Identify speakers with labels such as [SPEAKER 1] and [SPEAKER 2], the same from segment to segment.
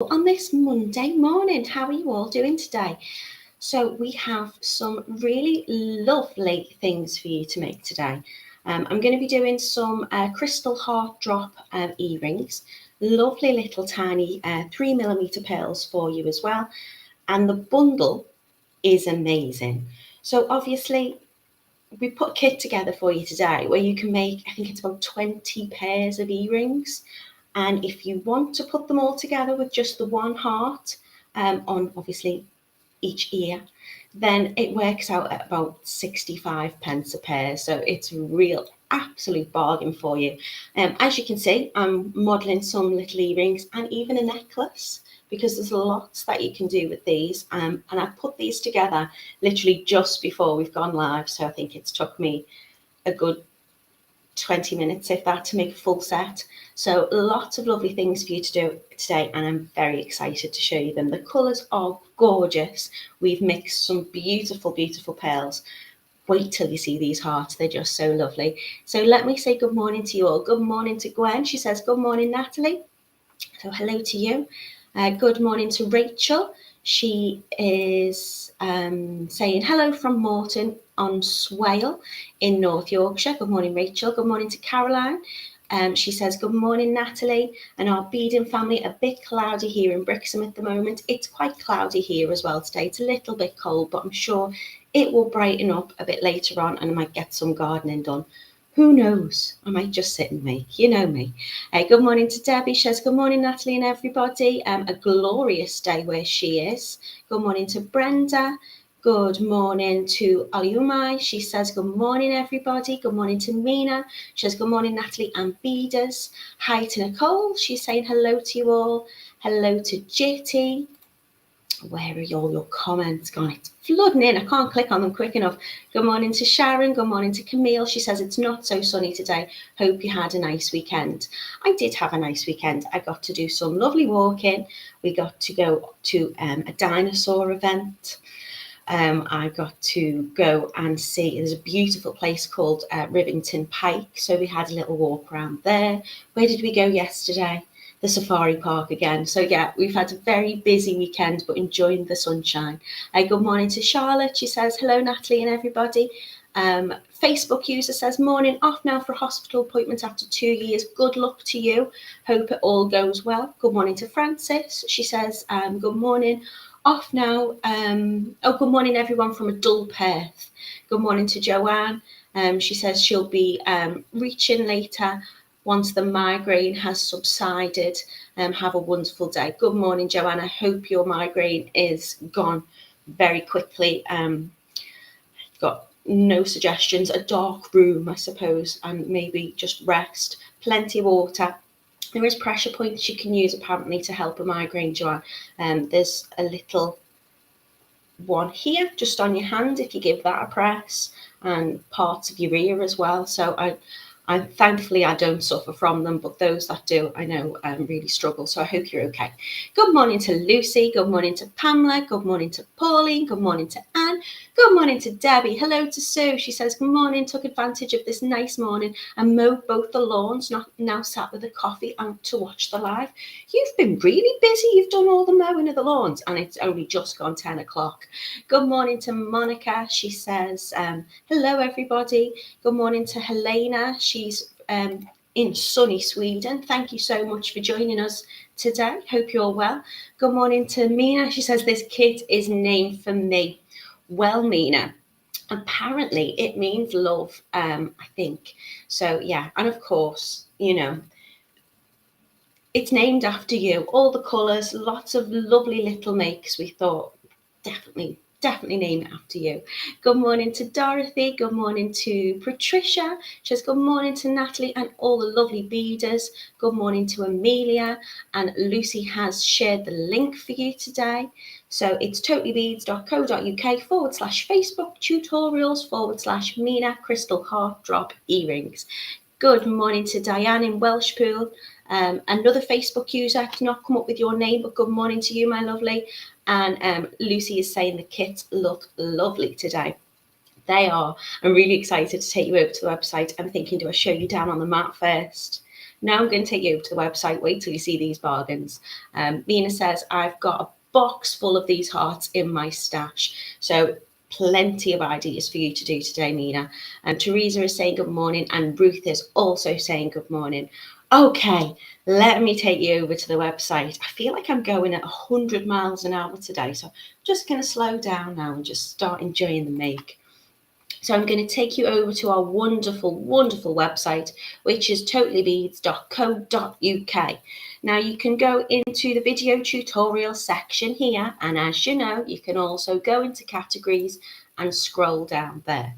[SPEAKER 1] On this Monday morning, how are you all doing today? So we have some really lovely things for you to make today. I'm going to be doing some crystal heart drop earrings, lovely little tiny 3mm pearls for you as well, and the bundle is amazing. So obviously we put a kit together for you today where you can make, I think it's about 20 pairs of earrings. And if you want to put them all together with just the one heart on obviously each ear, then it works out at about 65 pence a pair. So it's a real absolute bargain for you. As you can see, I'm modelling some little earrings and even a necklace because there's lots that you can do with these. And I put these together literally just before we've gone live. So I think it's took me a good 20 minutes, if that, to make a full set. So lots of lovely things for you to do today, and I'm very excited to show you them. The colours are gorgeous. We've mixed some beautiful, beautiful pearls. Wait till you see these hearts, they're just so lovely. So let me say good morning to you all. Good morning to Gwen. She says, good morning, Natalie. So hello to you. Good morning to Rachel. She is saying hello from Morton on Swale in North Yorkshire. Good morning, Rachel. Good morning to Caroline. She says, good morning, Natalie, and our beading family. A bit cloudy here in Brixham at the moment. It's quite cloudy here as well today. It's a little bit cold, but I'm sure it will brighten up a bit later on and I might get some gardening done. Who knows? I might just sit and make, you know me. Good morning to Debbie. She says, good morning, Natalie and everybody. A glorious day where she is. Good morning to Brenda. Good morning to Alumai. She says, good morning, everybody. Good morning to Mina. She says, good morning, Natalie and Beaders. Hi to Nicole. She's saying hello to you all. Hello to Jitty. Where are all your comments gone? It's flooding in. I can't click on them quick enough. Good morning to Sharon. Good morning to Camille. She says it's not so sunny today. Hope you had a nice weekend. I did have a nice weekend. I got to do some lovely walking. We got to go to a dinosaur event. I got to go and see, there's a beautiful place called Rivington Pike. So we had a little walk around there. Where did we go yesterday? The safari park again. So yeah, we've had a very busy weekend, but enjoying the sunshine. Good morning to Charlotte. She says, hello, Natalie and everybody. Facebook user says, morning, off now for a hospital appointment after 2 years. Good luck to you. Hope it all goes well. Good morning to Frances. She says, good morning. Off now. Good morning, everyone from a dull Perth. Good morning to Joanne. She says she'll be reaching later once the migraine has subsided. Have a wonderful day. Good morning, Joanne. I hope your migraine is gone very quickly. Got no suggestions. A dark room, I suppose, and maybe just rest. Plenty of water. There is pressure points you can use apparently to help a migraine, Joanne. There's a little one here just on your hand if you give that a press, and parts of your ear as well. So I thankfully I don't suffer from them, but those that do, I know really struggle. So I hope you're okay. Good morning to Lucy. Good morning to Pamela. Good morning to Pauline. Good morning to Anne. Good morning to Debbie. Hello to Sue. She says, good morning. Took advantage of this nice morning and mowed both the lawns. Now sat with a coffee and to watch the live. You've been really busy. You've done all the mowing of the lawns and it's only just gone 10 o'clock. Good morning to Monica. She says, hello, everybody. Good morning to Helena. She's in sunny Sweden. Thank you so much for joining us today. Hope you're well. Good morning to Mina. She says, this kit is named for me. Well, Mina, apparently it means love, I think. So, yeah. And of course, you know, it's named after you. All the colours, lots of lovely little makes. We thought definitely name it after you. Good morning to Dorothy. Good morning to Patricia. She says, good morning to Natalie and all the lovely beaders. Good morning to Amelia. And Lucy has shared the link for you today. So it's totallybeads.co.uk/Facebook tutorials/Mina Crystal Heart Drop Earrings. Good morning to Diane in Welshpool. Another Facebook user. I cannot come up with your name, but good morning to you, my lovely. And Lucy is saying the kits look lovely today. They are. I'm really excited to take you over to the website. I'm thinking, do I show you down on the mat first? Now I'm going to take you over to the website. Wait till you see these bargains. Mina says, I've got a box full of these hearts in my stash. So plenty of ideas for you to do today, Mina. And Teresa is saying good morning, and Ruth is also saying good morning. Okay, let me take you over to the website. I feel like I'm going at 100 miles an hour today, so I'm just going to slow down now and just start enjoying the make. So I'm going to take you over to our wonderful, wonderful website, which is totallybeads.co.uk. Now you can go into the video tutorial section here, and as you know, you can also go into categories and scroll down there.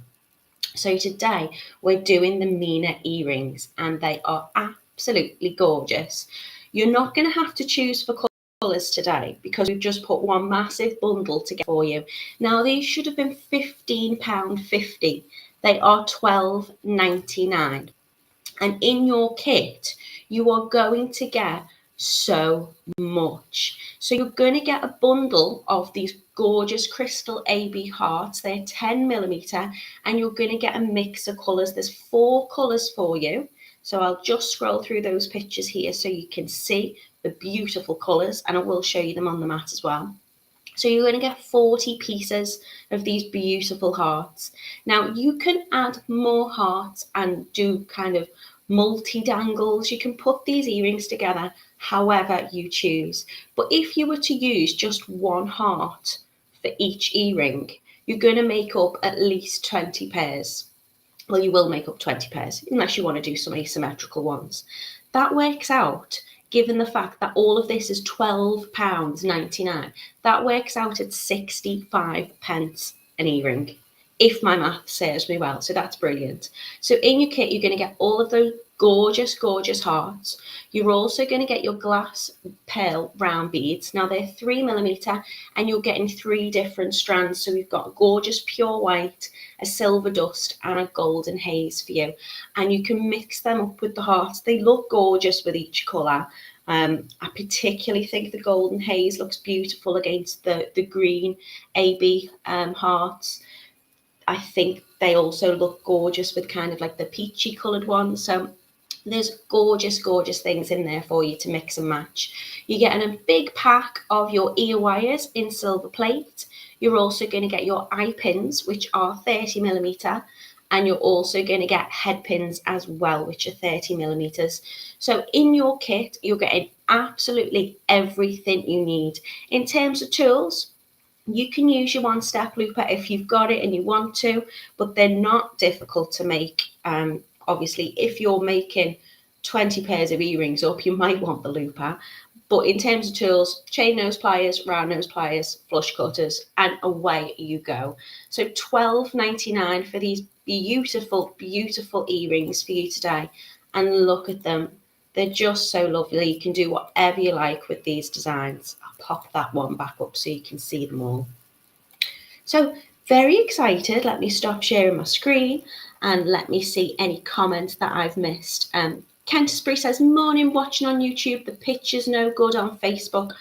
[SPEAKER 1] So today we're doing the Mina earrings, and they are absolutely gorgeous. You're not going to have to choose for colours today because we've just put one massive bundle together for you. Now these should have been £15.50. They are £12.99. And in your kit, you are going to get so much. So you're going to get a bundle of these gorgeous crystal AB hearts. They're 10mm, and you're going to get a mix of colours. There's 4 colours for you. So I'll just scroll through those pictures here so you can see the beautiful colours, and I will show you them on the mat as well. So you're going to get 40 pieces of these beautiful hearts. Now you can add more hearts and do kind of multi-dangles. You can put these earrings together however you choose. But if you were to use just one heart for each earring, you're going to make up at least 20 pairs. Well, you will make up 20 pairs, unless you want to do some asymmetrical ones. That works out, given the fact that all of this is £12.99, that works out at 65 pence an earring, if my math serves me well. So that's brilliant. So in your kit, you're going to get all of those gorgeous, gorgeous hearts. You're also going to get your glass pearl round beads. Now they're 3mm, and you're getting 3 different strands. So we've got a gorgeous pure white, a silver dust, and a golden haze for you. And you can mix them up with the hearts. They look gorgeous with each colour. I particularly think the golden haze looks beautiful against the green AB hearts. I think they also look gorgeous with kind of like the peachy coloured ones. So there's gorgeous, gorgeous things in there for you to mix and match. You're getting a big pack of your ear wires in silver plate. You're also going to get your eye pins, which are 30mm, and you're also going to get head pins as well, which are 30mm. So in your kit, you're getting absolutely everything you need. In terms of tools, you can use your one-step looper if you've got it and you want to, but they're not difficult to make. Obviously, if you're making 20 pairs of earrings up, you might want the looper. But in terms of tools, chain nose pliers, round nose pliers, flush cutters, and away you go. So £12.99 for these beautiful, beautiful earrings for you today. And look at them. They're just so lovely. You can do whatever you like with these designs. I'll pop that one back up so you can see them all. So very excited. Let me stop sharing my screen and let me see any comments that I've missed. Canterbury says, morning, watching on YouTube. The picture's no good on Facebook.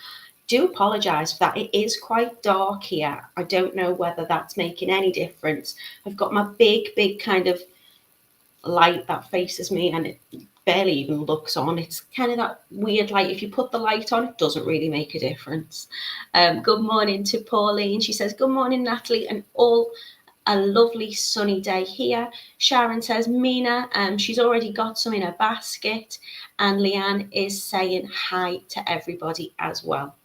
[SPEAKER 1] Do apologise for that. It is quite dark here. I don't know whether that's making any difference. I've got my big kind of light that faces me, and it barely even looks on. It's kind of that weird light. If you put the light on, it doesn't really make a difference. Good morning to Pauline. She says, good morning, Natalie, and all a lovely sunny day here. Sharon says, Mina, she's already got some in her basket. And Leanne is saying hi to everybody as well.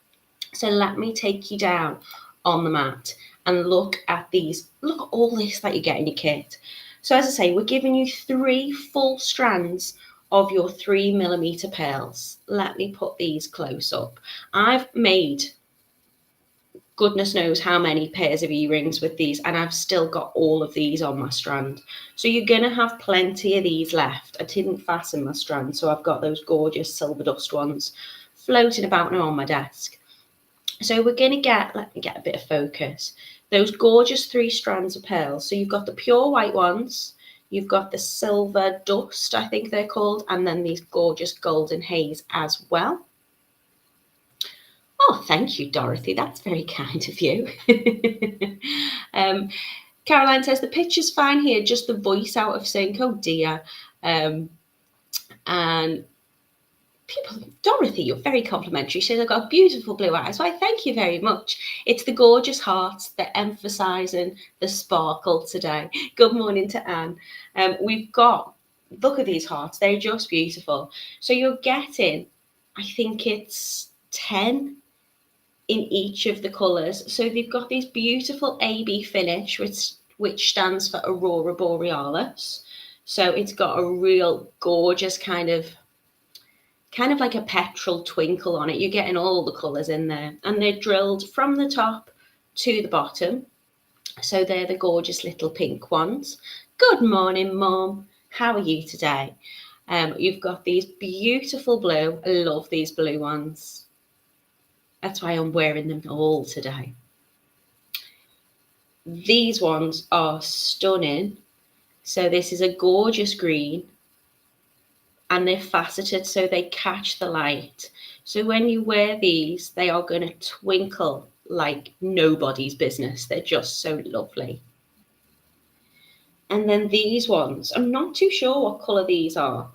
[SPEAKER 1] So let me take you down on the mat and look at these. Look at all this that you get in your kit. So as I say, we're giving you 3 full strands of your 3mm pearls. Let me put these close up. I've made goodness knows how many pairs of earrings with these, and I've still got all of these on my strand. So you're going to have plenty of these left. I didn't fasten my strand, so I've got those gorgeous silver dust ones floating about now on my desk. So we're going to get, let me get a bit of focus, those gorgeous 3 strands of pearls. So you've got the pure white ones, you've got the silver dust, I think they're called, and then these gorgeous golden haze as well. Oh, thank you, Dorothy. That's very kind of you. Caroline says, the picture's fine here, just the voice out of sync. Oh, dear. And Dorothy, you're very complimentary. She says, I've got beautiful blue eyes. Why, thank you very much. It's the gorgeous hearts that emphasising the sparkle today. Good morning to Anne. We've got, look at these hearts. They're just beautiful. So you're getting, I think it's 10 in each of the colours. So they've got this beautiful AB finish, which stands for Aurora Borealis. So it's got a real gorgeous kind of like a petrol twinkle on it. You're getting all the colours in there, and they're drilled from the top to the bottom. So they're the gorgeous little pink ones. Good morning, Mum. How are you today? You've got these beautiful blue. I love these blue ones. That's why I'm wearing them all today. These ones are stunning. So this is a gorgeous green, and they're faceted so they catch the light. So when you wear these, they are going to twinkle like nobody's business. They're just so lovely. And then these ones, I'm not too sure what colour these are.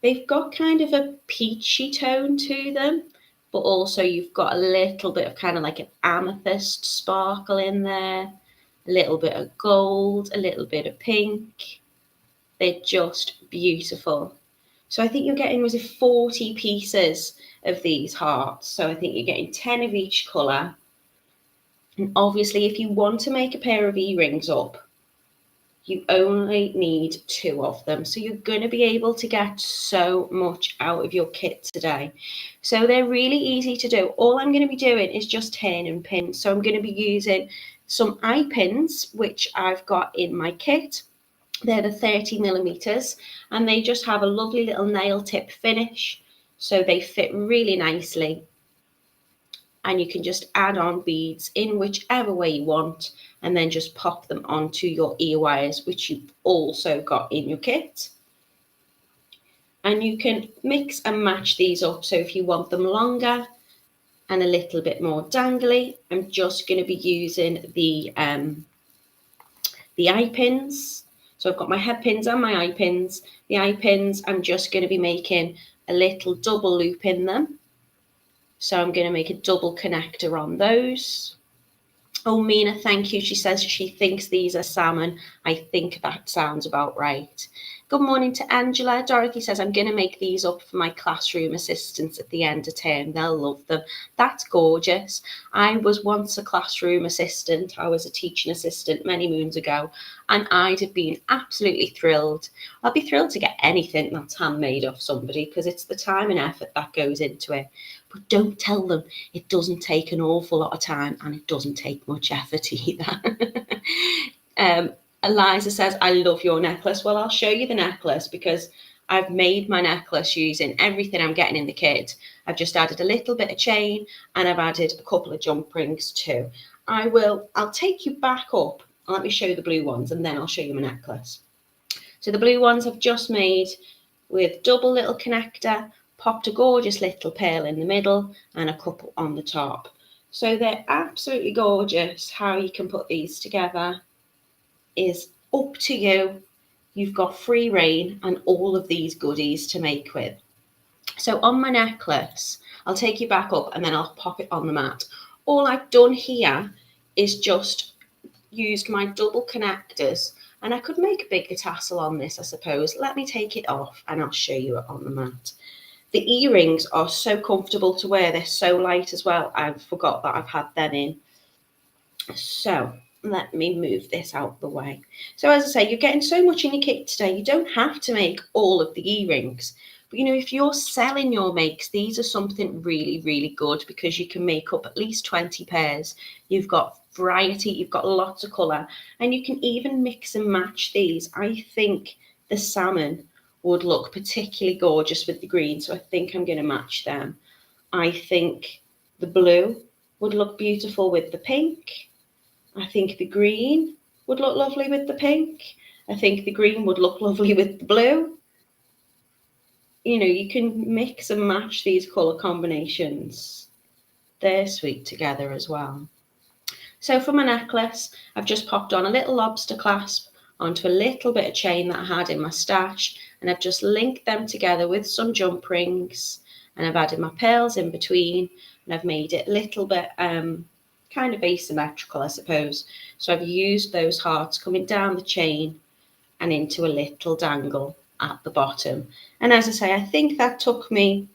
[SPEAKER 1] They've got kind of a peachy tone to them, but also you've got a little bit of kind of like an amethyst sparkle in there, a little bit of gold, a little bit of pink. They're just beautiful. So I think you're getting, was it 40 pieces of these hearts? So I think you're getting 10 of each colour. And obviously, if you want to make a pair of earrings up, you only need 2 of them. So you're going to be able to get so much out of your kit today. So they're really easy to do. All I'm going to be doing is just turning pins. So I'm going to be using some eye pins, which I've got in my kit. They're the 30 millimeters, and they just have a lovely little nail tip finish. So they fit really nicely. And you can just add on beads in whichever way you want, and then just pop them onto your ear wires, which you've also got in your kit. And you can mix and match these up. So if you want them longer and a little bit more dangly, I'm just going to be using the eye pins. So I've got my head pins and my eye pins. The eye pins, I'm just going to be making a little double loop in them. So I'm going to make a double connector on those. Oh, Mina, thank you. She says she thinks these are salmon. I think that sounds about right. Good morning to Angela. Dorothy says, I'm going to make these up for my classroom assistants at the end of term. They'll love them. That's gorgeous. I was once a classroom assistant. I was a teaching assistant many moons ago, and I'd have been absolutely thrilled. I'll be thrilled to get anything that's handmade off somebody, because it's the time and effort that goes into it. But don't tell them it doesn't take an awful lot of time, and it doesn't take much effort either. Eliza says, I love your necklace. Well, I'll show you the necklace, because I've made my necklace using everything I'm getting in the kit. I've just added a little bit of chain, and I've added a couple of jump rings too. I'll take you back up. Let me show you the blue ones, and then I'll show you my necklace. So the blue ones I've just made with double little connector, popped a gorgeous little pearl in the middle and a couple on the top. So they're absolutely gorgeous. How you can put these together is up to you. You've got free reign and all of these goodies to make with. So on my necklace, I'll take you back up and then I'll pop it on the mat. All I've done here is just used my double connectors, and I could make a bigger tassel on this, I suppose. Let me take it off and I'll show you it on the mat. The earrings are so comfortable to wear. They're so light as well. I forgot that I've had them in. So let me move this out the way. So as I say, you're getting so much in your kit today. You don't have to make all of the earrings. But, you know, if you're selling your makes, these are something really, really good, because you can make up at least 20 pairs. You've got variety, you've got lots of colour, and you can even mix and match these. I think the salmon would look particularly gorgeous with the green, so I think I'm going to match them. I think the blue would look beautiful with the pink. I think the green would look lovely with the pink. I think the green would look lovely with the blue. You know, you can mix and match these colour combinations. They're sweet together as well. So for my necklace, I've just popped on a little lobster clasp onto a little bit of chain that I had in my stash, and I've just linked them together with some jump rings, and I've added my pearls in between, and I've made it a little bit kind of asymmetrical, I suppose. So I've used those hearts coming down the chain and into a little dangle at the bottom. And as I say, I think that took me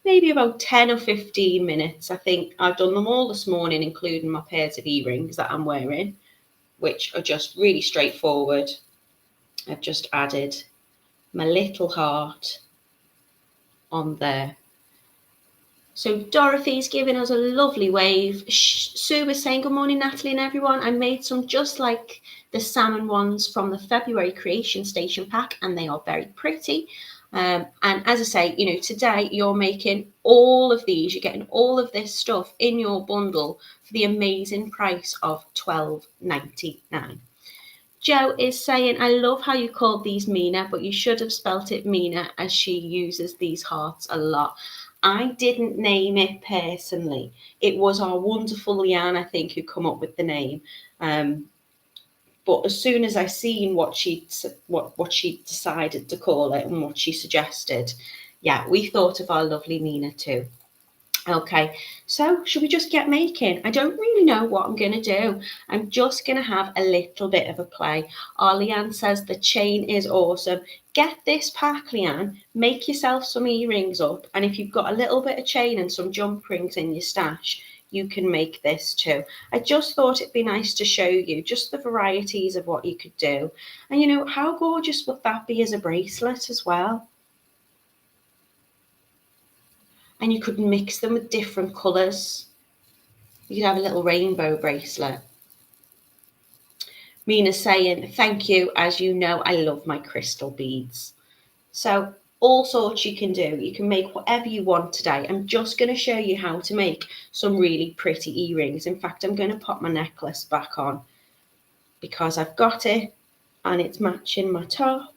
[SPEAKER 1] maybe about 10 or 15 minutes. I think I've done them all this morning, including my pairs of earrings that I'm wearing, which are just really straightforward. I've just added my little heart on there. So Dorothy's giving us a lovely wave. Sue is saying, good morning, Natalie and everyone. I made some just like the salmon ones from the February Creation Station pack, and they are very pretty. And as I say, you know, today you're making all of these, you're getting all of this stuff in your bundle for the amazing price of $12.99. Joe is saying, I love how you called these Mina, but you should have spelt it Mina, as she uses these hearts a lot. I didn't name it personally. It was our wonderful Leanne, I think, who come up with the name. But as soon as I seen what she decided to call it and what she suggested, yeah, we thought of our lovely Mina too. Okay, so should we just get making? I don't really know what I'm going to do. I'm just going to have a little bit of a play. Leanne says the chain is awesome. Get this pack, Leanne. Make yourself some earrings up. And if you've got a little bit of chain and some jump rings in your stash, you can make this too. I just thought it'd be nice to show you just the varieties of what you could do. And you know, how gorgeous would that be as a bracelet as well? And you could mix them with different colours. You could have a little rainbow bracelet. Mina's saying, thank you. As you know, I love my crystal beads. So all sorts you can do. You can make whatever you want today. I'm just going to show you how to make some really pretty earrings. In fact, I'm going to pop my necklace back on because I've got it and it's matching my top.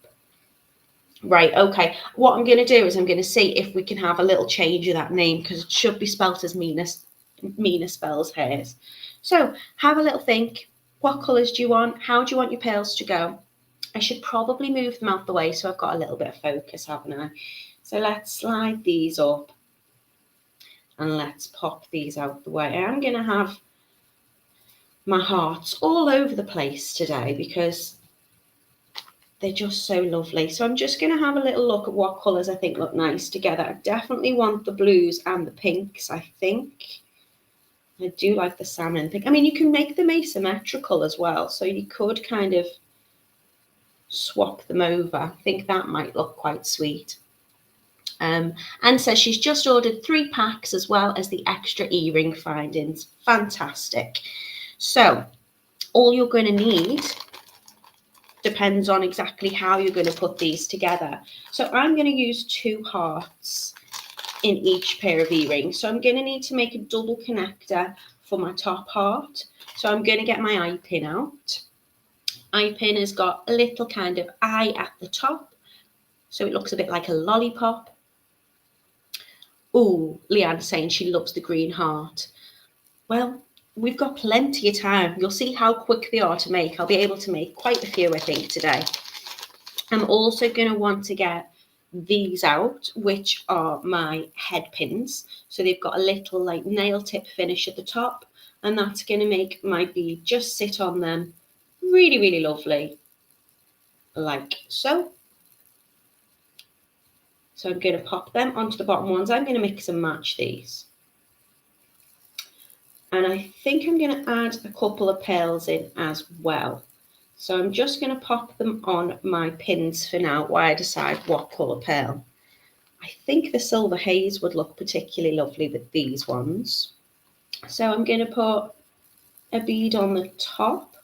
[SPEAKER 1] Right, okay. What I'm going to do is I'm going to see if we can have a little change of that name, because it should be spelt as Mina spells hers. So have a little think. What colours do you want? How do you want your pearls to go? I should probably move them out the way so I've got a little bit of focus, haven't I? So let's slide these up and let's pop these out the way. I'm going to have my hearts all over the place today because they're just so lovely. So I'm just going to have a little look at what colours I think look nice together. I definitely want the blues and the pinks, I think. I do like the salmon pink. I mean, you can make them asymmetrical as well. So you could kind of swap them over. I think that might look quite sweet. Anne says she's just ordered 3 packs as well as the extra earring findings. Fantastic. So all you're going to need depends on exactly how you're going to put these together. So I'm going to use 2 hearts in each pair of earrings. So I'm going to need to make a double connector for my top heart. So I'm going to get my eye pin out. Eye pin has got a little kind of eye at the top, so it looks a bit like a lollipop. Oh, Leanne's saying she loves the green heart. Well, we've got plenty of time. You'll see how quick they are to make. I'll be able to make quite a few, I think, today. I'm also going to want to get these out, which are my head pins. So they've got a little like nail tip finish at the top, and that's going to make my bead just sit on them really, really lovely, like so. So I'm going to pop them onto the bottom ones. I'm going to mix and match these. And I think I'm going to add a couple of pearls in as well. So I'm just going to pop them on my pins for now while I decide what colour pearl. I think the silver haze would look particularly lovely with these ones. So I'm going to put a bead on the top.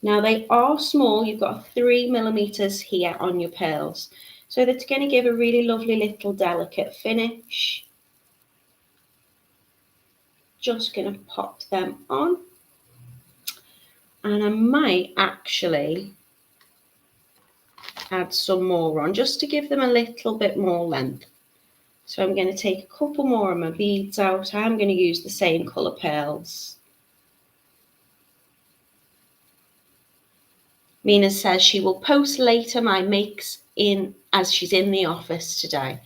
[SPEAKER 1] Now they are small. You've got 3 millimeters here on your pearls. So that's going to give a really lovely little delicate finish. Just going to pop them on. And I might actually add some more on just to give them a little bit more length. So I'm going to take a couple more of my beads out. I'm going to use the same colour pearls. Mina says she will post later my makes in as she's in the office today.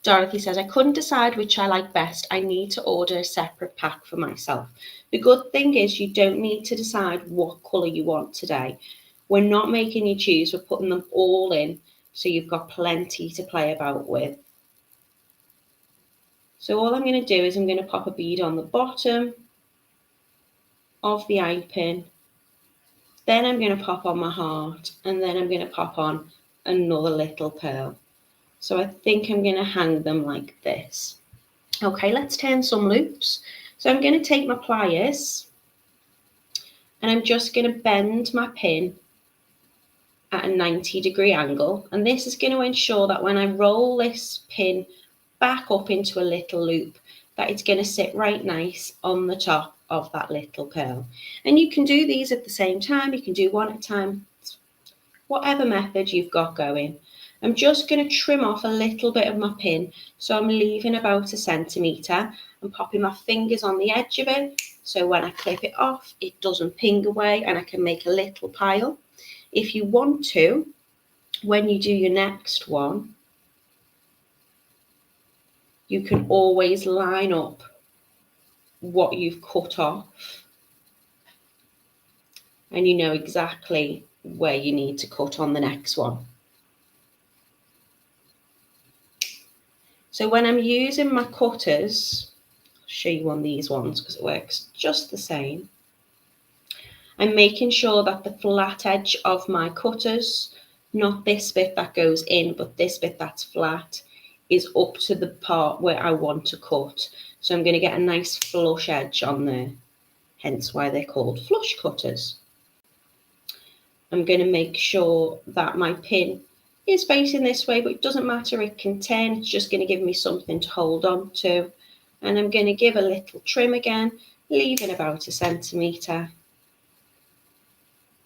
[SPEAKER 1] Dorothy says, I couldn't decide which I like best. I need to order a separate pack for myself. The good thing is you don't need to decide what colour you want today. We're not making you choose, we're putting them all in so you've got plenty to play about with. So all I'm going to do is I'm going to pop a bead on the bottom of the eye pin. Then I'm going to pop on my heart, and then I'm going to pop on another little pearl. So I think I'm going to hang them like this. Okay, let's turn some loops. So I'm going to take my pliers and I'm just going to bend my pin at a 90-degree angle. And this is going to ensure that when I roll this pin back up into a little loop, that it's going to sit right nice on the top of that little pearl. And you can do these at the same time. You can do one at a time, whatever method you've got going. I'm just going to trim off a little bit of my pin. So I'm leaving about 1 centimetre and popping my fingers on the edge of it. So when I clip it off, it doesn't ping away and I can make a little pile. If you want to, when you do your next one, you can always line up what you've cut off and you know exactly where you need to cut on the next one. So when I'm using my cutters, I'll show you on these ones because it works just the same. I'm making sure that the flat edge of my cutters, not this bit that goes in, but this bit that's flat, is up to the part where I want to cut. So I'm going to get a nice flush edge on there, hence why they're called flush cutters. I'm going to make sure that my pin is facing this way, but it doesn't matter, it can turn, it's just going to give me something to hold on to. And I'm going to give a little trim again, leaving about 1 centimetre.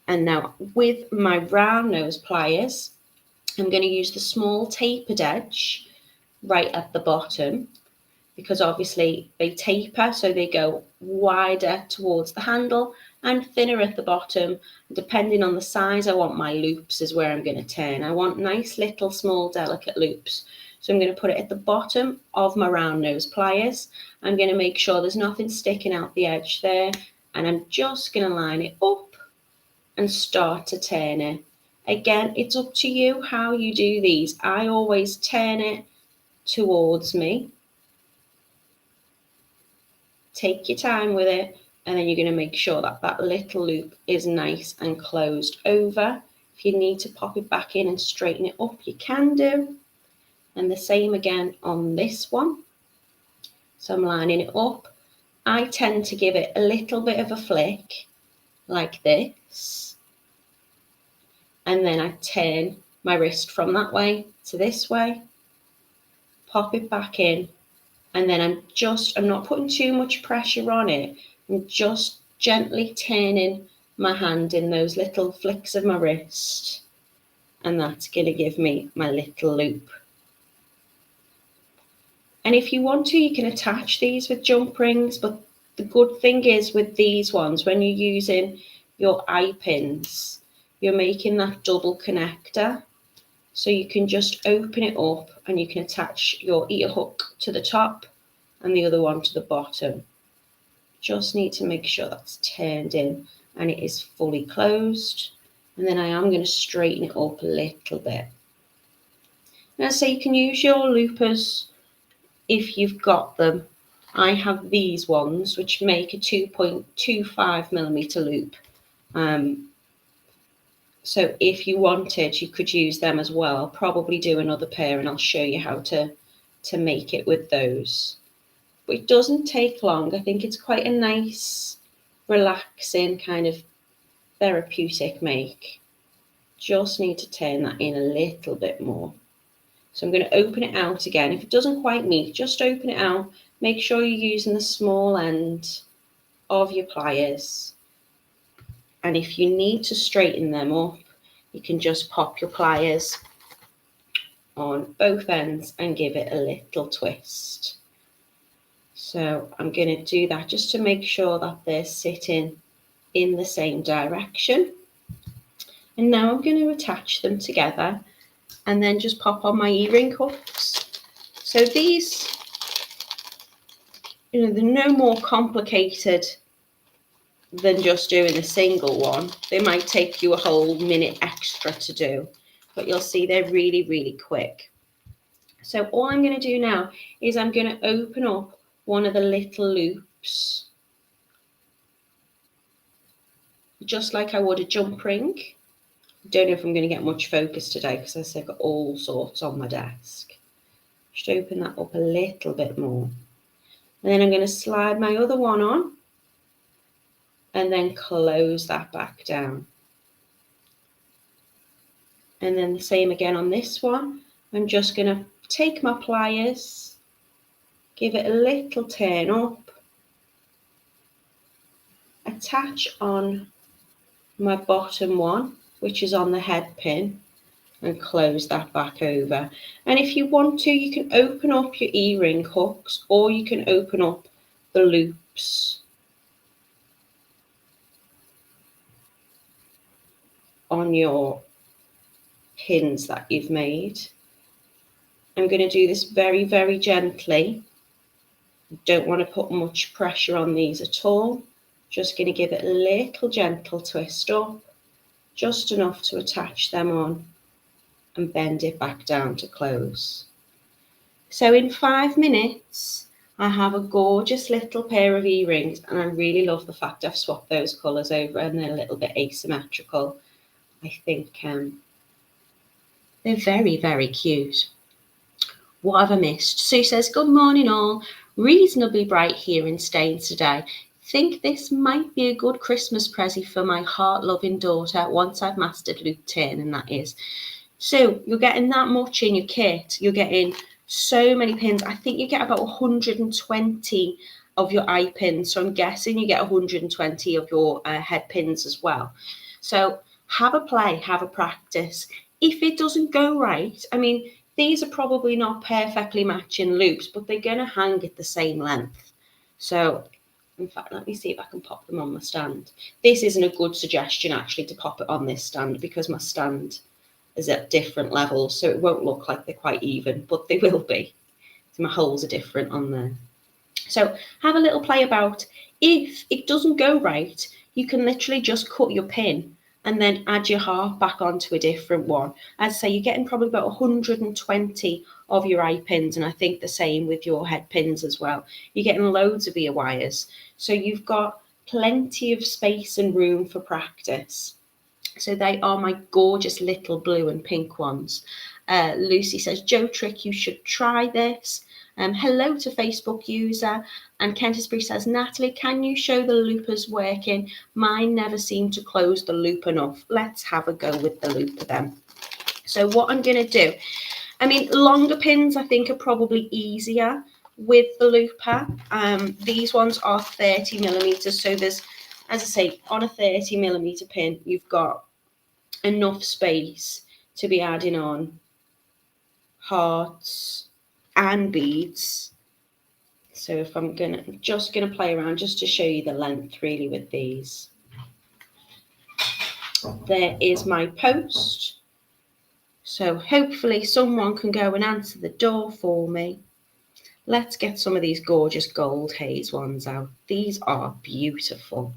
[SPEAKER 1] And now with my round nose pliers, I'm going to use the small tapered edge right at the bottom because obviously they taper, so they go wider towards the handle and thinner at the bottom. Depending on the size I want my loops is where I'm going to turn. I want nice little small delicate loops. So I'm going to put it at the bottom of my round nose pliers. I'm going to make sure there's nothing sticking out the edge there, and I'm just going to line it up and start to turn it. Again, it's up to you how you do these. I always turn it towards me. Take your time with it, and then you're going to make sure that that little loop is nice and closed over. If you need to pop it back in and straighten it up, you can do. And the same again on this one. So I'm lining it up. I tend to give it a little bit of a flick like this. And then I turn my wrist from that way to this way, pop it back in, and then I'm not putting too much pressure on it. I'm just gently turning my hand in those little flicks of my wrist, and that's going to give me my little loop. And if you want to, you can attach these with jump rings, but the good thing is with these ones, when you're using your eye pins, you're making that double connector. So you can just open it up and you can attach your ear hook to the top and the other one to the bottom. Just need to make sure that's turned in and it is fully closed. And then I am going to straighten it up a little bit. Now, so you can use your loopers if you've got them. I have these ones which make a 2.25mm loop. So if you wanted, you could use them as well. I'll probably do another pair and I'll show you how to make it with those. But it doesn't take long. I think it's quite a nice, relaxing, kind of therapeutic make. Just need to turn that in a little bit more. So I'm going to open it out again. If it doesn't quite meet, just open it out. Make sure you're using the small end of your pliers. And if you need to straighten them up, you can just pop your pliers on both ends and give it a little twist. So I'm going to do that just to make sure that they're sitting in the same direction. And now I'm going to attach them together and then just pop on my earring hooks. So these, you know, they're no more complicated than just doing a single one. They might take you a whole minute extra to do, but you'll see they're really, really quick. So all I'm going to do now is I'm going to open up one of the little loops, just like I would a jump ring. Don't know if I'm going to get much focus today because I've got all sorts on my desk. Just open that up a little bit more. And then I'm going to slide my other one on and then close that back down. And then the same again on this one. I'm just going to take my pliers, give it a little turn up, attach on my bottom one, which is on the head pin, and close that back over. And if you want to, you can open up your e-ring hooks, or you can open up the loops on your pins that you've made. I'm going to do this very, very gently. Don't want to put much pressure on these at all. Just going to give it a little gentle twist up, just enough to attach them on and bend it back down to close. So in 5 minutes, I have a gorgeous little pair of earrings, and I really love the fact I've swapped those colours over and they're a little bit asymmetrical. I think they're very, very cute. What have I missed? Sue says, good morning all. Reasonably bright here in Staines today. Think this might be a good Christmas present for my heart-loving daughter once I've mastered loop turning, that is. So you're getting that much in your kit. You're getting so many pins. I think you get about 120 of your eye pins. So I'm guessing you get 120 of your head pins as well. So have a play, have a practice. If it doesn't go right, I mean, these are probably not perfectly matching loops, but they're going to hang at the same length. So, in fact, let me see if I can pop them on my stand. This isn't a good suggestion, actually, to pop it on this stand because my stand is at different levels, so it won't look like they're quite even, but they will be. So my holes are different on there. So have a little play about. If it doesn't go right, you can literally just cut your pin and then add your half back onto a different one. As I say, you're getting probably about 120 of your eye pins, and I think the same with your head pins as well. You're getting loads of ear wires, so you've got plenty of space and room for practice. So they are my gorgeous little blue and pink ones. Lucy says, Joe Trick, you should try this. Hello to Facebook user. And Kentisbury says, Natalie, can you show the loopers working? Mine never seem to close the loop enough. Let's have a go with the looper then. So what I'm going to do, I mean, longer pins I think are probably easier with the looper. These ones are 30 millimeters. So there's, as I say, on a 30 millimeter pin, you've got enough space to be adding on hearts and beads. So if I'm just gonna play around just to show you the length really with these. There is my post. So hopefully someone can go and answer the door for me. Let's get some of these gorgeous gold haze ones out. These are beautiful.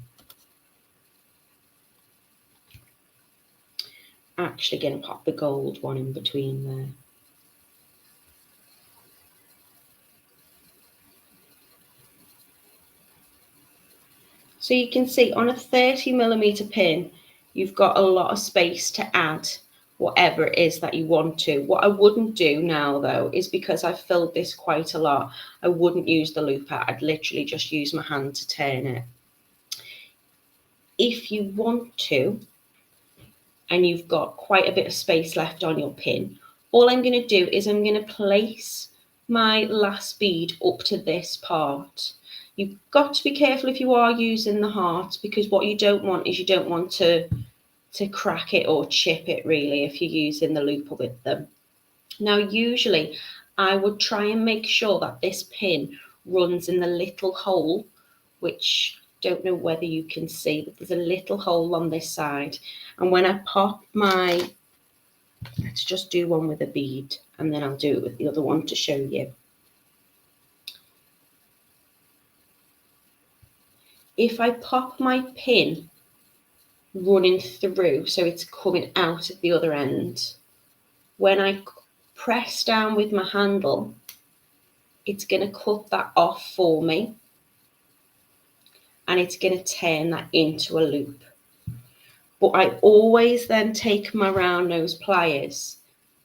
[SPEAKER 1] Actually going to pop the gold one in between there. So you can see on a 30 millimeter pin, you've got a lot of space to add whatever it is that you want to. What I wouldn't do now though, is because I've filled this quite a lot, I wouldn't use the looper. I'd literally just use my hand to turn it. If you want to, and you've got quite a bit of space left on your pin, all I'm going to do is I'm going to place my last bead up to this part. You've got to be careful if you are using the heart, because what you don't want is you don't want to crack it or chip it really if you're using the looper with them. Now usually I would try and make sure that this pin runs in the little hole, which don't know whether you can see, but there's a little hole on this side. And when I pop my, let's just do one with a bead and then I'll do it with the other one to show you. if I pop my pin running through, so it's coming out at the other end, when I press down with my handle, it's going to cut that off for me, and it's going to turn that into a loop. But I always then take my round nose pliers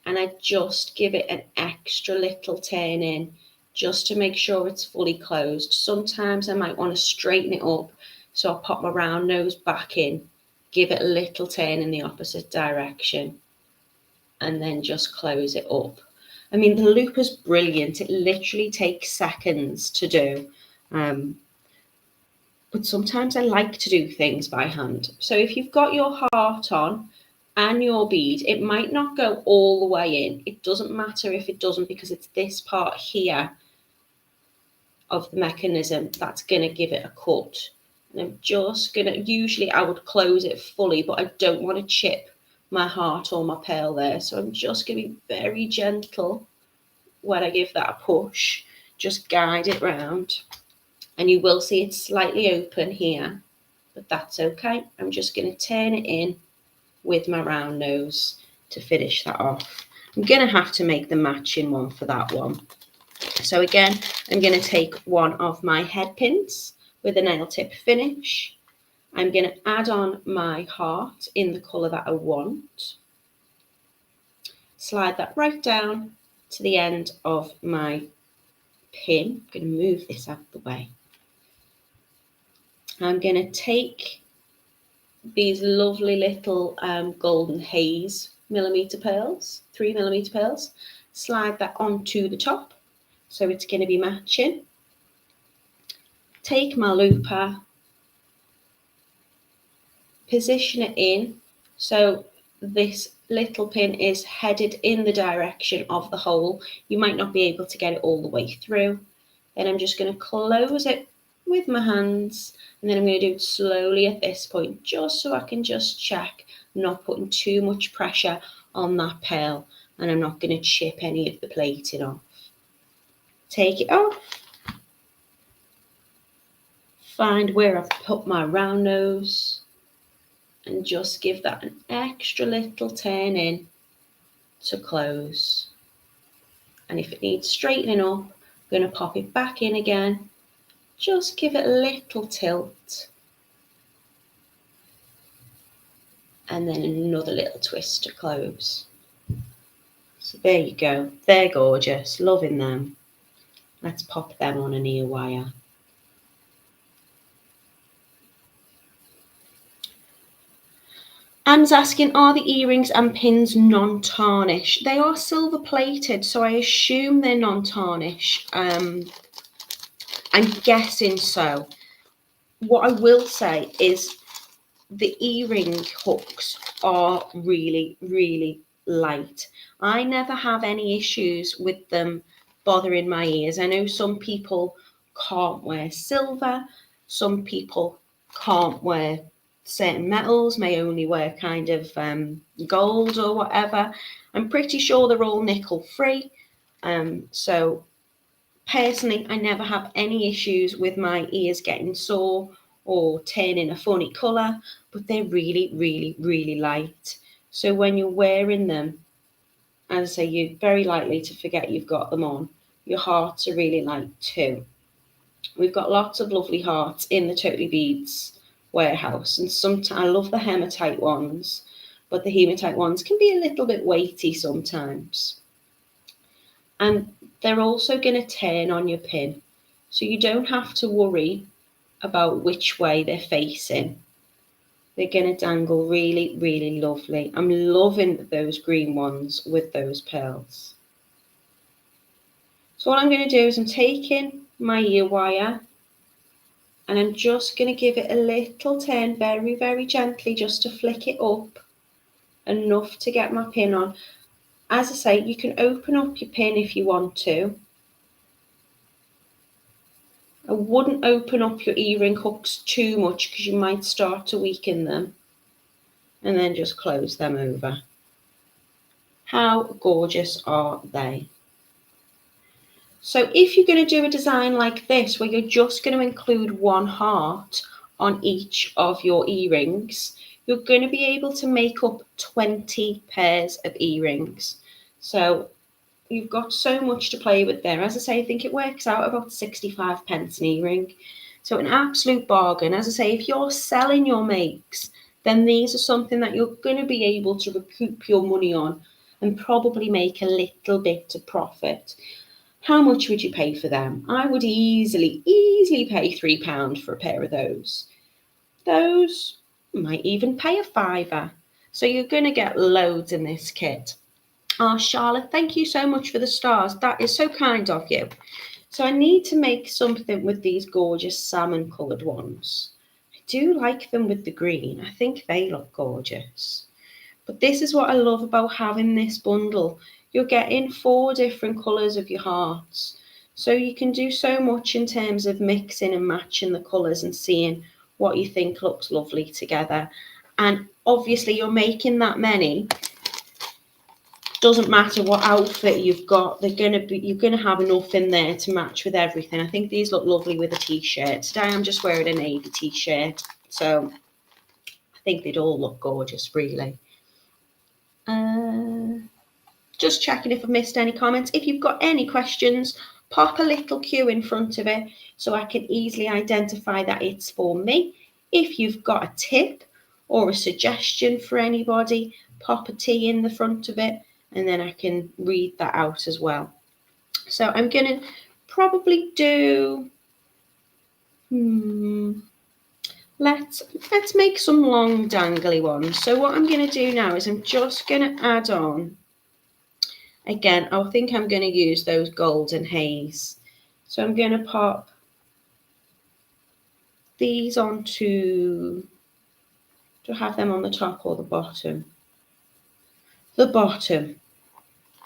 [SPEAKER 1] and I just give it an extra little turn in, just to make sure it's fully closed. Sometimes I might want to straighten it up, so I'll pop my round nose back in, give it a little turn in the opposite direction, and then just close it up. I mean, the loop is brilliant. It literally takes seconds to do. But sometimes I like to do things by hand. So if you've got your heart on and your bead, it might not go all the way in. It doesn't matter if it doesn't, because it's this part here of the mechanism that's going to give it a cut. And I'm just going to, usually I would close it fully, but I don't want to chip my heart or my pearl there. So I'm just going to be very gentle when I give that a push. Just guide it round. And you will see it's slightly open here, but that's okay. I'm just going to turn it in with my round nose to finish that off. I'm going to have to make the matching one for that one. So again, I'm going to take one of my head pins with a nail tip finish. I'm going to add on my heart in the colour that I want. Slide that right down to the end of my pin. I'm going to move this out of the way. I'm going to take these lovely little golden haze millimetre pearls, 3mm pearls, slide that onto the top so it's going to be matching. Take my looper, position it in so this little pin is headed in the direction of the hole. You might not be able to get it all the way through. Then I'm just going to close it with my hands, and then I'm going to do it slowly at this point, just so I can just check I'm not putting too much pressure on that pearl and I'm not going to chip any of the plating off. Take it off, find where I've put my round nose and just give that an extra little turn in to close. And if it needs straightening up, I'm going to pop it back in again. Just give it a little tilt. And then another little twist to close. So there you go. They're gorgeous. Loving them. Let's pop them on an ear wire. Anne's asking, are the earrings and pins non-tarnished? They are silver plated, so I assume they're non-tarnished. I'm guessing so. What I will say is the earring hooks are really, really light. I never have any issues with them bothering my ears. I know some people can't wear silver, some people can't wear certain metals, may only wear kind of gold or whatever. I'm pretty sure they're all nickel free. So personally, I never have any issues with my ears getting sore or turning a funny colour, but they're really, really, really light. So when you're wearing them, as I say, you're very likely to forget you've got them on. Your hearts are really light too. We've got lots of lovely hearts in the Totally Beads warehouse, and sometimes I love the hematite ones, but the hematite ones can be a little bit weighty sometimes. And they're also going to turn on your pin, so you don't have to worry about which way they're facing. They're going to dangle really, really lovely. I'm loving those green ones with those pearls. So what I'm going to do is I'm taking my ear wire and I'm just going to give it a little turn very, very gently, just to flick it up enough to get my pin on. As I say, you can open up your pin if you want to. I wouldn't open up your earring hooks too much because you might start to weaken them. And then just close them over. How gorgeous are they? So if you're going to do a design like this where you're just going to include one heart, on each of your earrings, you're going to be able to make up 20 pairs of earrings. So you've got so much to play with there. As I say, I think it works out about 65 pence an earring. So an absolute bargain. As I say, if you're selling your makes, then these are something that you're going to be able to recoup your money on and probably make a little bit of profit. How much would you pay for them? I would easily pay £3 for a pair of those. Those might even pay a £5. So you're going to get loads in this kit. Oh, Charlotte, thank you so much for the stars. That is so kind of you. So I need to make something with these gorgeous salmon coloured ones. I do like them with the green. I think they look gorgeous. But this is what I love about having this bundle. You're getting 4 different colours of your hearts. So you can do so much in terms of mixing and matching the colours and seeing what you think looks lovely together. And obviously you're making that many. Doesn't matter what outfit you've got, you're gonna have enough in there to match with everything. I think these look lovely with a t-shirt. Today I'm just wearing a navy t-shirt, so I think they'd all look gorgeous, really. Just checking if I've missed any comments. If you've got any questions, pop a little Q in front of it so I can easily identify that it's for me. If you've got a tip or a suggestion for anybody, pop a T in the front of it, and then I can read that out as well. So I'm going to probably do, let's make some long dangly ones. So what I'm going to do now is I'm just going to add on, again, I think I'm going to use those golden haze. So I'm going to pop these onto, do I have them on the top or the bottom? The bottom.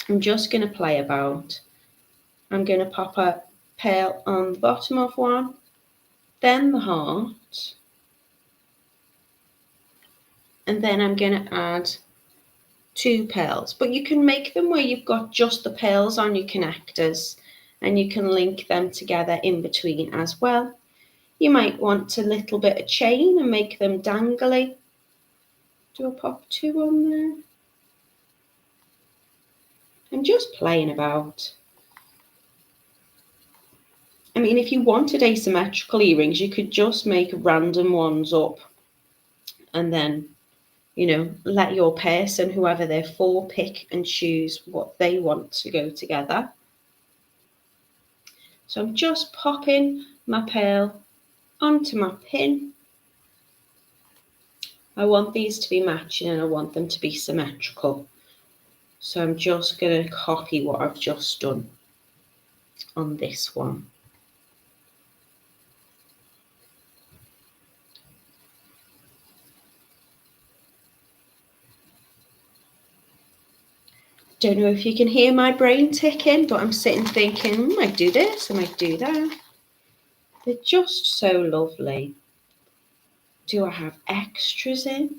[SPEAKER 1] I'm just going to play about. I'm going to pop a pearl on the bottom of one, then the heart, and then I'm going to add 2 pearls. But you can make them where you've got just the pearls on your connectors and you can link them together in between as well. You might want a little bit of chain and make them dangly. Do I pop 2 on there? I'm just playing about. I mean, if you wanted asymmetrical earrings, you could just make random ones up and then, you know, let your person, whoever they're for, pick and choose what they want to go together. So I'm just popping my pearl onto my pin. I want these to be matching and I want them to be symmetrical. So I'm just going to copy what I've just done on this one. Don't know if you can hear my brain ticking, but I'm sitting thinking, I might do this, I might do that. They're just so lovely. Do I have extras in?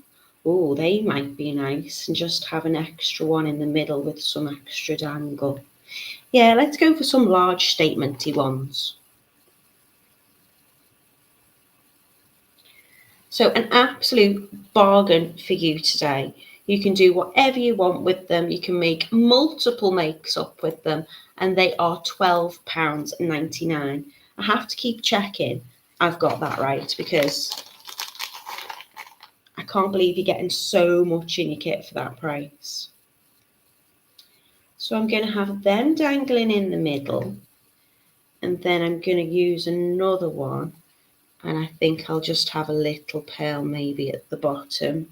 [SPEAKER 1] Oh, they might be nice, and just have an extra one in the middle with some extra dangle. Yeah, let's go for some large statementy ones. So an absolute bargain for you today. You can do whatever you want with them. You can make multiple makes up with them, and they are £12.99. I have to keep checking I've got that right because I can't believe you're getting so much in your kit for that price. So I'm going to have them dangling in the middle, and then I'm going to use another one, and I think I'll just have a little pearl maybe at the bottom.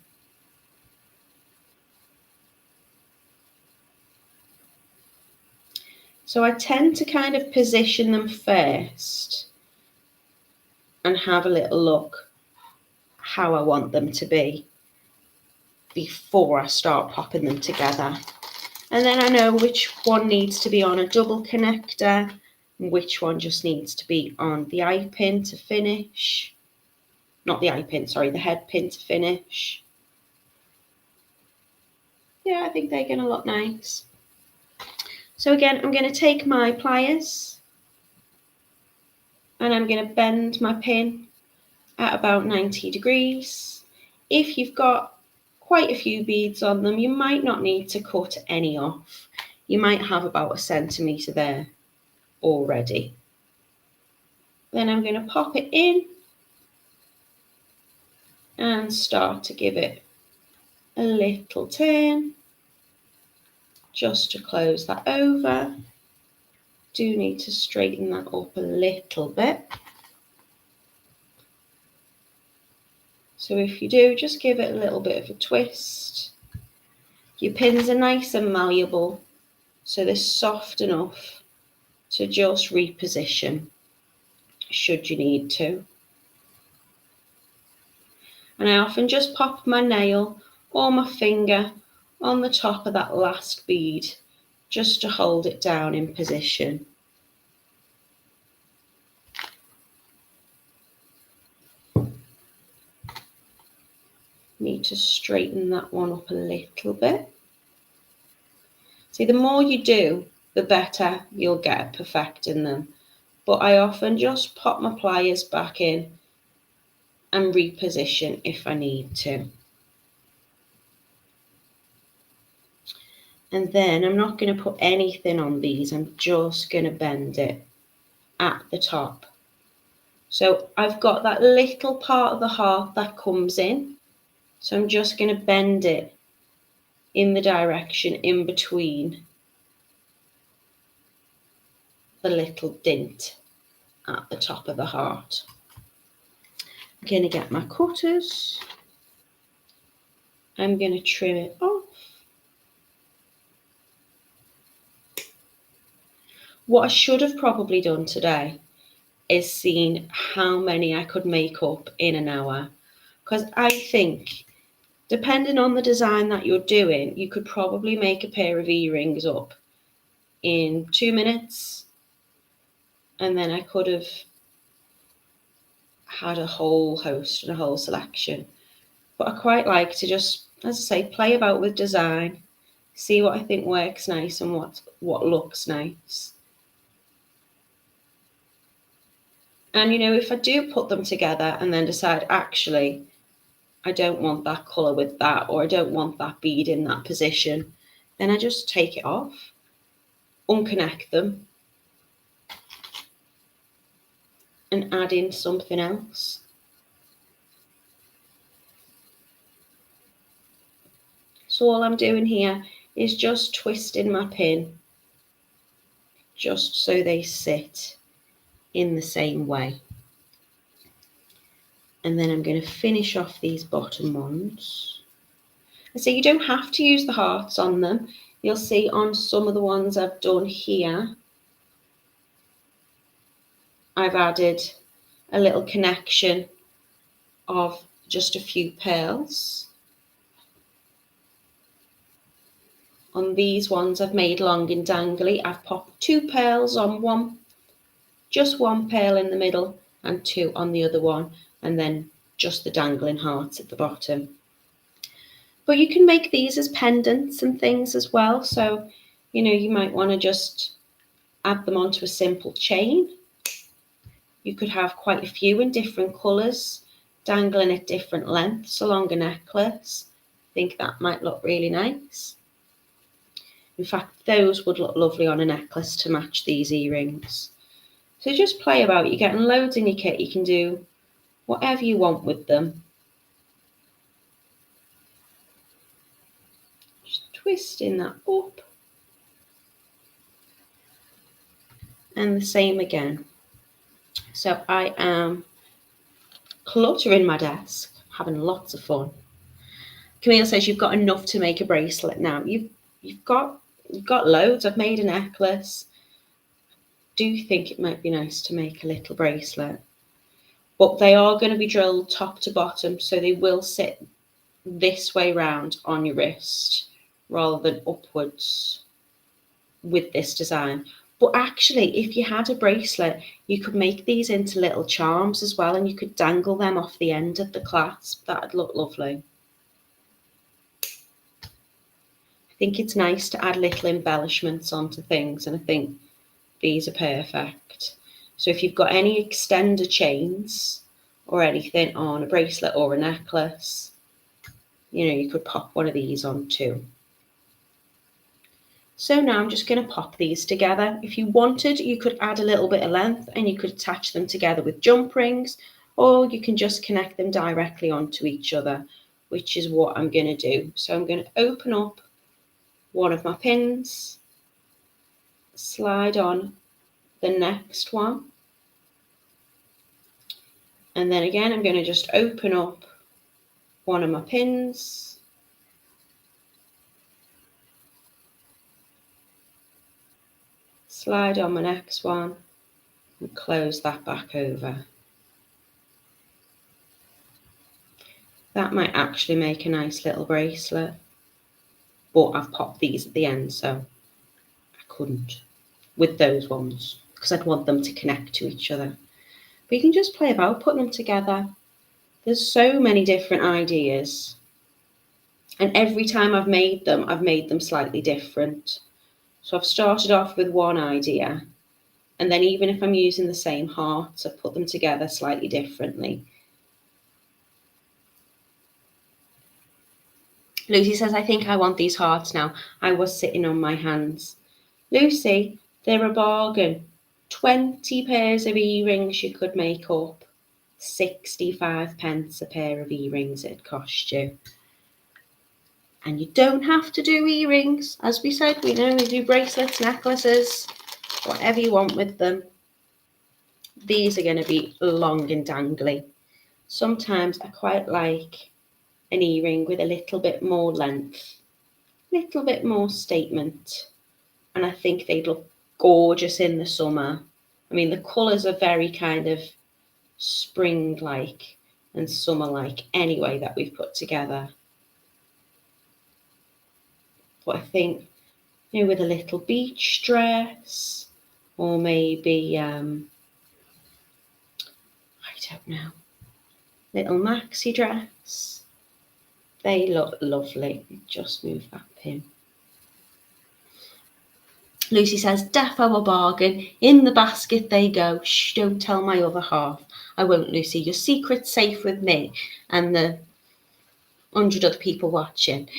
[SPEAKER 1] So I tend to kind of position them first and have a little look how I want them to be before I start popping them together. And then I know which one needs to be on a double connector and which one just needs to be on the eye pin to finish. Not the eye pin, sorry, the head pin to finish. Yeah, I think they're going to look nice. So again, I'm going to take my pliers and I'm going to bend my pin at about 90 degrees. If you've got quite a few beads on them, you might not need to cut any off. You might have about 1 centimetre there already. Then I'm going to pop it in and start to give it a little turn just to close that over. Do need to straighten that up a little bit. So if you do, just give it a little bit of a twist. Your pins are nice and malleable, so they're soft enough to just reposition should you need to. And I often just pop my nail or my finger on the top of that last bead just to hold it down in position. Need to straighten that one up a little bit. See, the more you do, the better you'll get at perfecting them. But I often just pop my pliers back in and reposition if I need to. And then I'm not going to put anything on these, I'm just going to bend it at the top. So I've got that little part of the heart that comes in, so I'm just going to bend it in the direction in between the little dint at the top of the heart. I'm going to get my cutters. I'm going to trim it off. What I should have probably done today is seen how many I could make up in an hour. Because I think, depending on the design that you're doing, you could probably make a pair of earrings up in 2 minutes. And then I could have had a whole host and a whole selection. But I quite like to just, as I say, play about with design, see what I think works nice and what looks nice. And, you know, if I do put them together and then decide, actually, I don't want that colour with that, or I don't want that bead in that position, then I just take it off, unconnect them, and add in something else. So all I'm doing here is just twisting my pin, just so they sit in the same way. And then I'm going to finish off these bottom ones. And so you don't have to use the hearts on them. You'll see on some of the ones I've done here, I've added a little connection of just a few pearls. On these ones I've made long and dangly. I've popped 2 pearls on one, just 1 pearl in the middle and 2 on the other one, and then just the dangling hearts at the bottom. But you can make these as pendants and things as well. So, you know, you might want to just add them onto a simple chain. You could have quite a few in different colours, dangling at different lengths along a necklace. I think that might look really nice. In fact, those would look lovely on a necklace to match these earrings. So just play about. You're getting loads in your kit. You can do whatever you want with them. Just twisting that up. And the same again. So I am cluttering my desk, having lots of fun. Camille says you've got enough to make a bracelet now. You've got loads. I've made a necklace. Do you think it might be nice to make a little bracelet? But they are going to be drilled top to bottom, so they will sit this way round on your wrist rather than upwards with this design. But actually, if you had a bracelet, you could make these into little charms as well, and you could dangle them off the end of the clasp. That'd look lovely. I think it's nice to add little embellishments onto things, and I think these are perfect. So if you've got any extender chains or anything on a bracelet or a necklace. You know, you could pop one of these on too. So now I'm just going to pop these together. If you wanted, you could add a little bit of length and you could attach them together with jump rings, or you can just connect them directly onto each other, which is what I'm going to do. So I'm going to open up one of my pins, slide on the next one, and then again I'm going to just open up one of my pins, slide on my next one, and close that back over. That might actually make a nice little bracelet, but I've popped these at the end, so I couldn't with those ones because I'd want them to connect to each other. But you can just play about putting them together. There's so many different ideas, and every time I've made them slightly different. So I've started off with one idea, and then even if I'm using the same hearts, I've put them together slightly differently. Lucy says, I think I want these hearts now. I was sitting on my hands. Lucy, they're a bargain. 20 pairs of earrings you could make up. 65 pence a pair of earrings it'd cost you. And you don't have to do earrings. As we said, we know we do bracelets, necklaces, whatever you want with them. These are going to be long and dangly. Sometimes I quite like an earring with a little bit more length, a little bit more statement. And I think they'd look gorgeous in the summer. I mean, the colours are very kind of spring-like and summer-like anyway that we've put together. But I think, you know, with a little beach dress, or maybe, I don't know, little maxi dress, they look lovely. Just move that pin. Lucy says, defo a bargain. In the basket they go. Shh, don't tell my other half. I won't, Lucy. Your secret's safe with me and the 100 other people watching.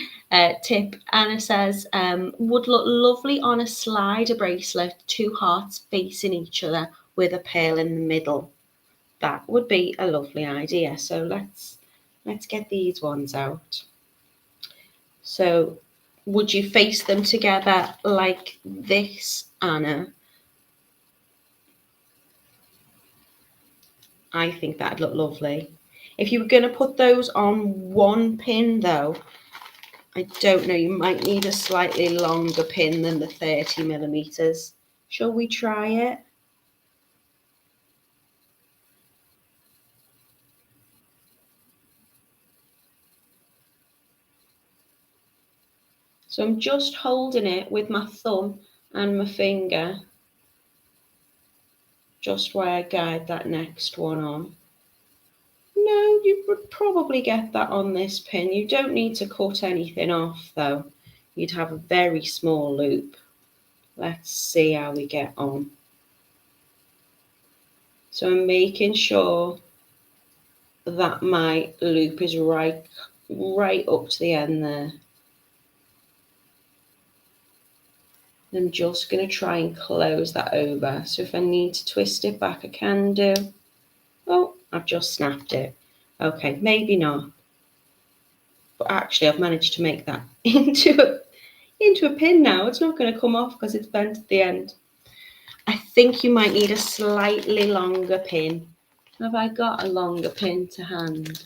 [SPEAKER 1] Tip, Anna says, would look lovely on a slider bracelet, 2 hearts facing each other with a pearl in the middle. That would be a lovely idea. So let's get these ones out. So would you face them together like this, Anna? I think that'd look lovely. If you were going to put those on one pin though, I don't know, you might need a slightly longer pin than the 30 millimeters. Shall we try it? So I'm just holding it with my thumb and my finger, just where I guide that next one on. No, you would probably get that on this pin. You don't need to cut anything off though. You'd have a very small loop. Let's see how we get on. So I'm making sure that my loop is right up to the end there. I'm just going to try and close that over. So if I need to twist it back, I can do. Oh, I've just snapped it. Okay, maybe not. But actually, I've managed to make that into a pin now. It's not going to come off because it's bent at the end. I think you might need a slightly longer pin. Have I got a longer pin to hand?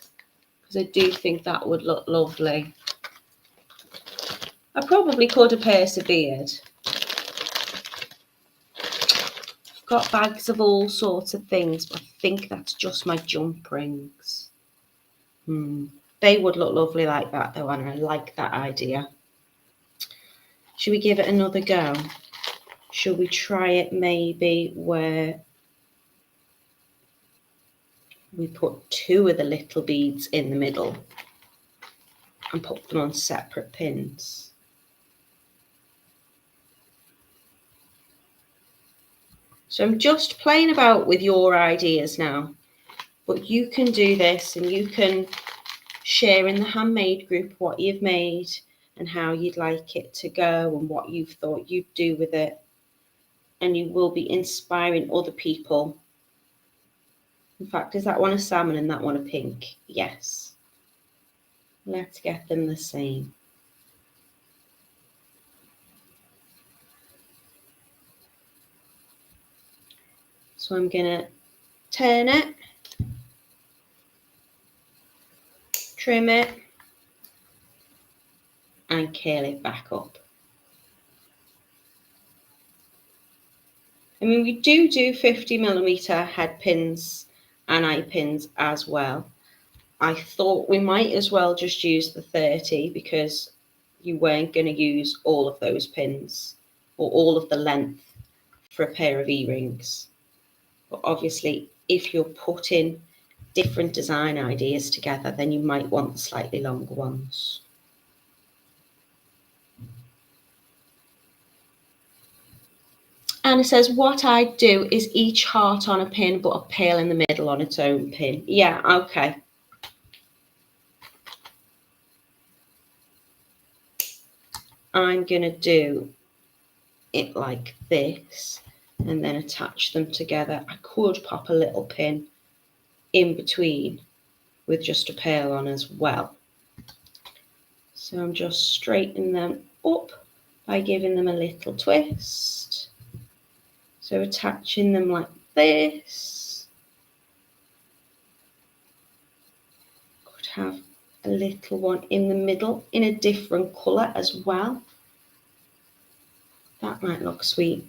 [SPEAKER 1] Because I do think that would look lovely. I probably could have persevered. Got bags of all sorts of things, but I think that's just my jump rings. They would look lovely like that though, and I like that idea. Should we give it another go? Should we try it maybe where we put 2 of the little beads in the middle and put them on separate pins? So I'm just playing about with your ideas now. But you can do this, and you can share in the handmade group what you've made and how you'd like it to go and what you've thought you'd do with it. And you will be inspiring other people. In fact, is that one a salmon and that one a pink? Yes. Let's get them the same. So I'm going to turn it, trim it, and curl it back up. I mean, we do 50mm head pins and eye pins as well. I thought we might as well just use the 30 because you weren't going to use all of those pins or all of the length for a pair of earrings. But obviously, if you're putting different design ideas together, then you might want the slightly longer ones. And it says, what I do is each heart on a pin, but a pearl in the middle on its own pin. Yeah, okay. I'm going to do it like this and then attach them together. I could pop a little pin in between with just a pearl on as well. So I'm just straightening them up by giving them a little twist. So attaching them like this. Could have a little one in the middle in a different colour as well. That might look sweet.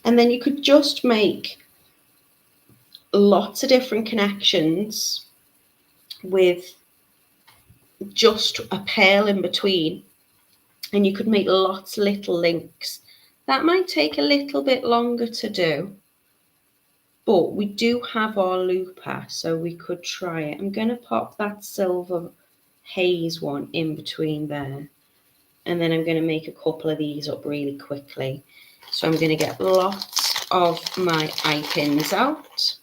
[SPEAKER 1] And then you could just make lots of different connections with just a pearl in between, and you could make lots of little links. That might take a little bit longer to do, but we do have our looper, so we could try it. I'm going to pop that silver haze one in between there, and then I'm going to make a couple of these up really quickly. So I'm going to get lots of my eye pins out.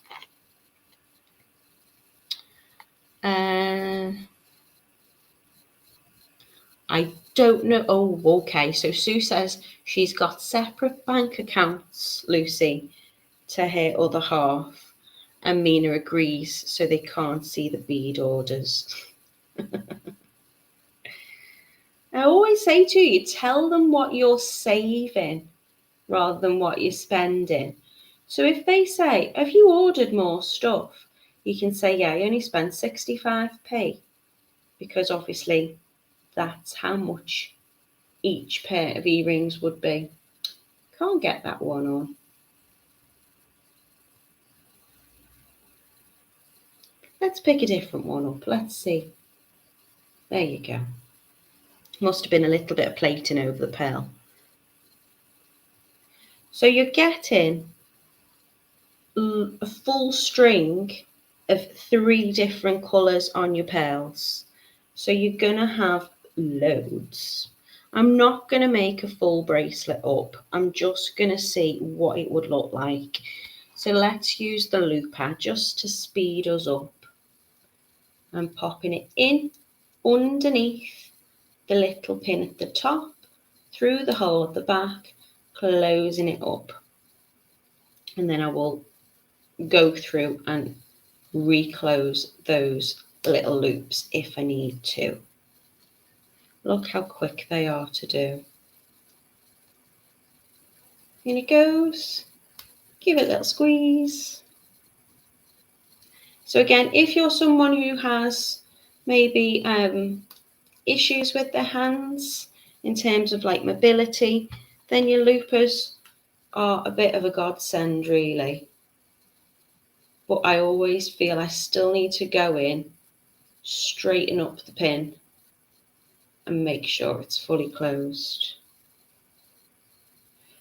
[SPEAKER 1] I don't know. Oh, okay. So Sue says she's got separate bank accounts, Lucy, to her other half. And Mina agrees, so they can't see the bead orders. I always say to you, tell them what you're saving rather than what you're spending. So if they say, have you ordered more stuff? You can say, yeah, I only spent 65p, because obviously that's how much each pair of earrings would be. Can't get that one on. Let's pick a different one up. Let's see. There you go. Must have been a little bit of plating over the pearl. So you're getting a full string of 3 different colours on your pearls. So you're going to have loads. I'm not going to make a full bracelet up. I'm just going to see what it would look like. So let's use the looper just to speed us up. I'm popping it in underneath the little pin at the top, through the hole at the back, closing it up. And then I will go through and reclose those little loops if I need to. Look how quick they are to do. In it goes. Give it a little squeeze. So again, if you're someone who has maybe issues with their hands in terms of like mobility, then your loopers are a bit of a godsend really. But I always feel I still need to go in, straighten up the pin and make sure it's fully closed.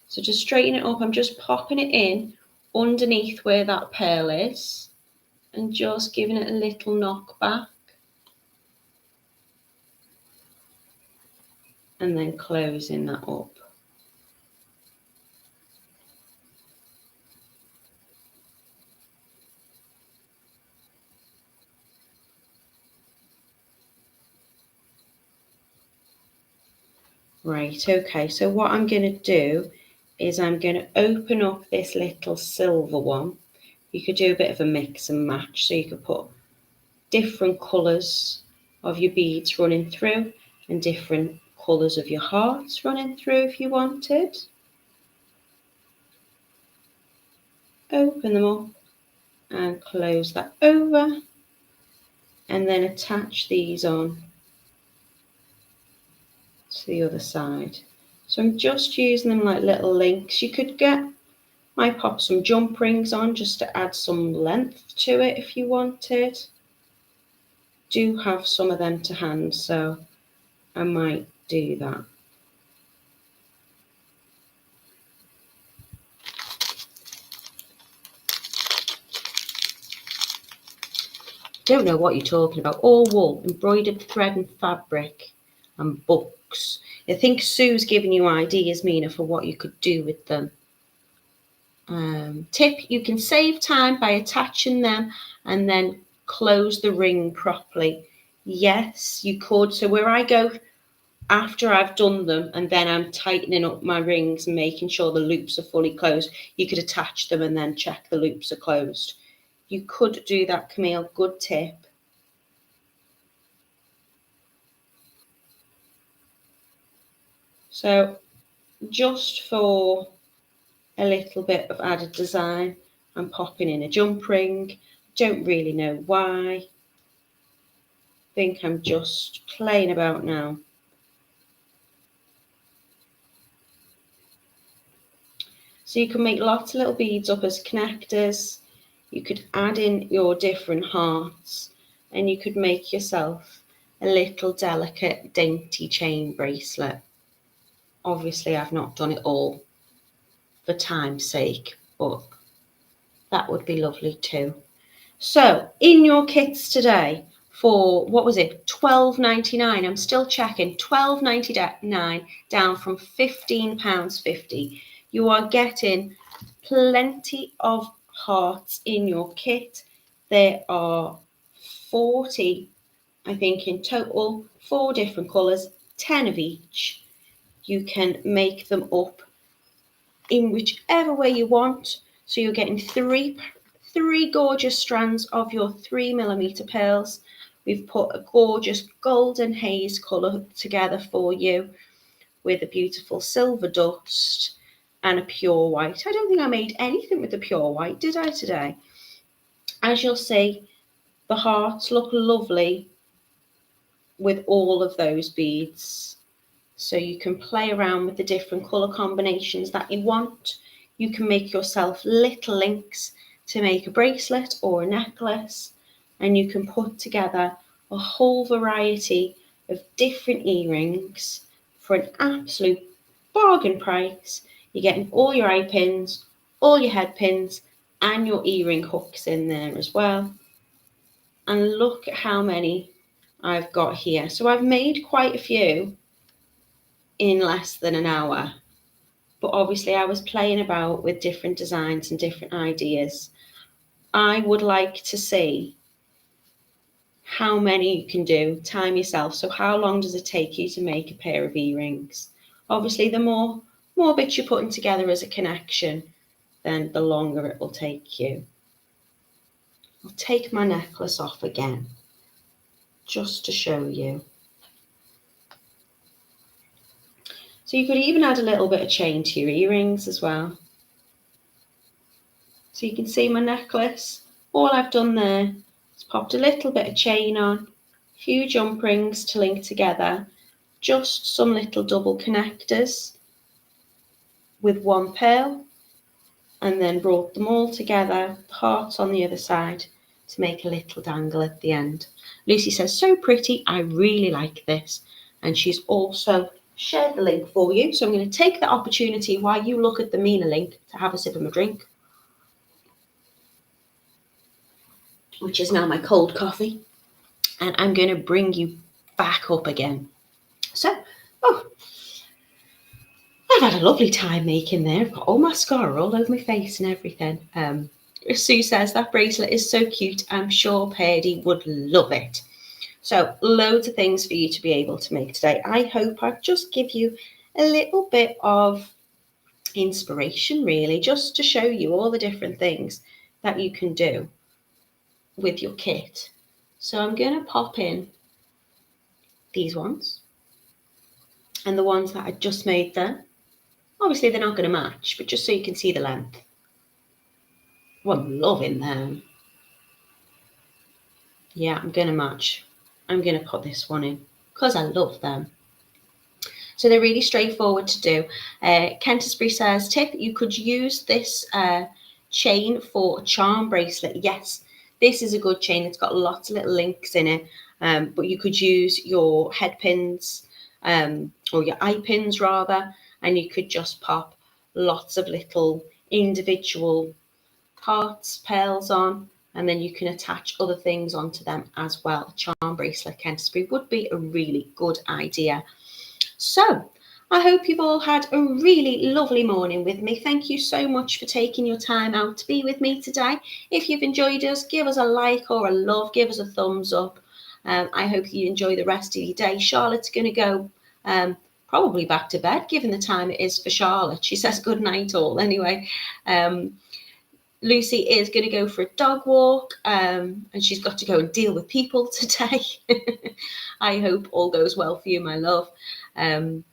[SPEAKER 1] So to straighten it up, I'm just popping it in underneath where that pearl is and just giving it a little knock back. And then closing that up. Right, okay, so what I'm going to do is I'm going to open up this little silver one. You could do a bit of a mix and match, so you could put different colours of your beads running through and different colours of your hearts running through if you wanted. Open them up and close that over, and then attach these on to the other side. So I'm just using them like little links. You could might pop some jump rings on just to add some length to it if you wanted. Do have some of them to hand, so I might do that. Don't know what you're talking about. All wool, embroidered thread and fabric, and books. I think Sue's giving you ideas, Mina, for what you could do with them. Tip, you can save time by attaching them and then close the ring properly. Yes, you could. So where I go after I've done them and then I'm tightening up my rings and making sure the loops are fully closed, you could attach them and then check the loops are closed. You could do that, Camille. Good tip. So just for a little bit of added design, I'm popping in a jump ring. Don't really know why. Think I'm just playing about now. So you can make lots of little beads up as connectors. You could add in your different hearts, and you could make yourself a little delicate, dainty chain bracelet. Obviously, I've not done it all for time's sake, but that would be lovely too. So in your kits today, for what was it, £12.99? I'm still checking, £12.99 down from £15.50. You are getting plenty of hearts in your kit. There are 40, I think, in total, 4 different colours, 10 of each. You can make them up in whichever way you want. So you're getting three gorgeous strands of your 3mm pearls. We've put a gorgeous golden haze colour together for you with a beautiful silver dust and a pure white. I don't think I made anything with the pure white, did I, today? As you'll see, the hearts look lovely with all of those beads. So you can play around with the different colour combinations that you want. You can make yourself little links to make a bracelet or a necklace, and you can put together a whole variety of different earrings for an absolute bargain price. You're getting all your eye pins, all your head pins, and your earring hooks in there as well. And look at how many I've got here. So I've made quite a few in less than an hour. But obviously I was playing about with different designs and different ideas. I would like to see how many you can do, time yourself. So how long does it take you to make a pair of earrings? Obviously, the more bits you're putting together as a connection, then the longer it will take you. I'll take my necklace off again, just to show you. So you could even add a little bit of chain to your earrings as well. So you can see my necklace. All I've done there is popped a little bit of chain on, a few jump rings to link together, just some little double connectors with one pearl, and then brought them all together, hearts on the other side, to make a little dangle at the end. Lucy says, so pretty, I really like this. And she's also shared the link for you. So I'm going to take the opportunity while you look at the Mina link to have a sip of my drink, which is now my cold coffee. And I'm going to bring you back up again. So, I've had a lovely time making there. I've got all mascara all over my face and everything. Sue says, that bracelet is so cute. I'm sure Paddy would love it. So loads of things for you to be able to make today. I hope I just give you a little bit of inspiration, really, just to show you all the different things that you can do with your kit. So I'm going to pop in these ones and the ones that I just made there. Obviously they're not going to match, but just so you can see the length. Well, I'm loving them. Yeah, I'm going to match. I'm going to put this one in because I love them. So they're really straightforward to do. Canterbury says, tip, you could use this chain for a charm bracelet. Yes, this is a good chain. It's got lots of little links in it, but you could use your headpins or your eye pins rather, and you could just pop lots of little individual parts, pearls on, and then you can attach other things onto them as well. A charm bracelet, Canterbury, would be a really good idea. So, I hope you've all had a really lovely morning with me. Thank you so much for taking your time out to be with me today. If you've enjoyed us, give us a like or a love, give us a thumbs up. I hope you enjoy the rest of your day. Charlotte's going to go probably back to bed, given the time it is for Charlotte. She says good night all anyway. Lucy is going to go for a dog walk, and she's got to go and deal with people today. I hope all goes well for you, my love. And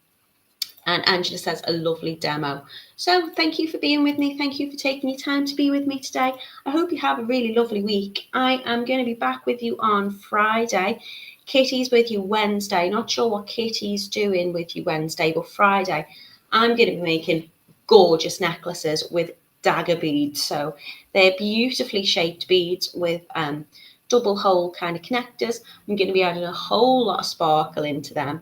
[SPEAKER 1] Angela says a lovely demo. So thank you for being with me. Thank you for taking your time to be with me today. I hope you have a really lovely week. I am going to be back with you on Friday. Kitty's with you Wednesday. Not sure what Kitty's doing with you Wednesday, but Friday I'm going to be making gorgeous necklaces with dagger beads. So they're beautifully shaped beads with double hole kind of connectors. I'm going to be adding a whole lot of sparkle into them.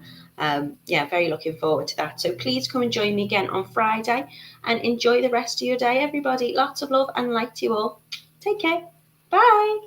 [SPEAKER 1] Yeah, very looking forward to that. So please come and join me again on Friday and enjoy the rest of your day, everybody. Lots of love and light to you all. Take care. Bye.